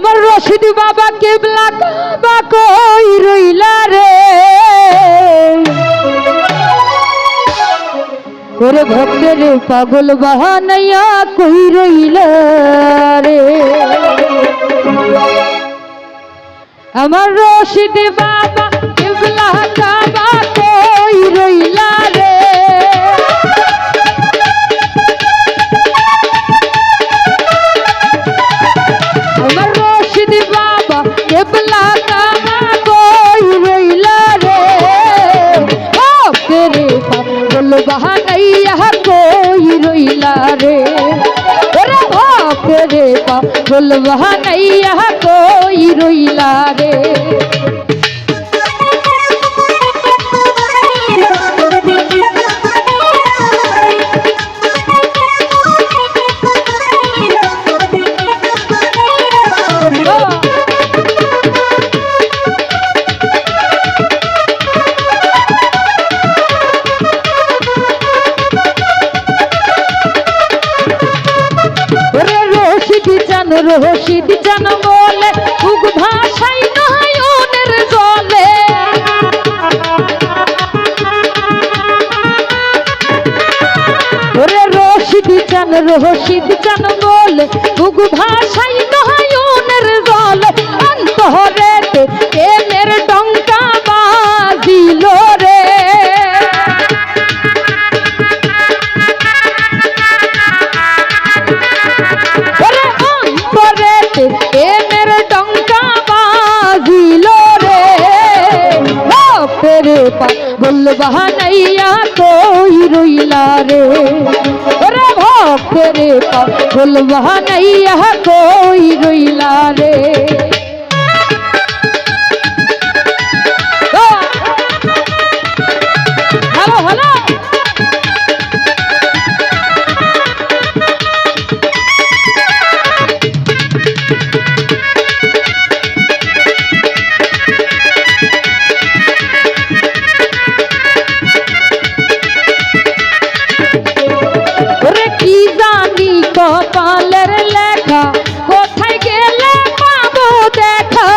আমার রশিদ বাবা কেবলা কাবা কই রইলা রে ওরে ভক্তের পাগল বাহানাইয়া কই রইলা রে আমার রশিদ বাবা কেবলা কাবা কই রইলা রে আমার রশিদ বাবা কেবলা কাবা কই রইলা রে ভক্তের পাগল বাহানাইয়া কই রইলা রে ওরে ভক্তের পাগল বাহানাইয়া কই রইলা রে রশিদ জান বলে বুক ভাষাই নয়নের জলে ওরে রশিদ জান বলে বুক ভাষাই নয়নের জলে অন্তরেতে প্রেমের ডঙ্কা বাজিল রে প্রেমের ডঙ্কা বাজিল রে ভক্তের পাগল বাহানাইয়া কই রইলা রে ওরে ভক্তের পাগল বাহানাইয়া কই রইলা রে হ্যালো হ্যালো কপালের লেখা কোথায় গেলে পাবো দেখা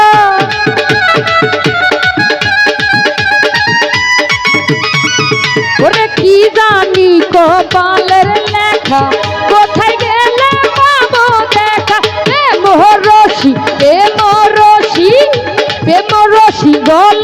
ওরে কি জানি কপালের লেখা কোথায় গেলে পাবো দেখা প্রেম রশি গল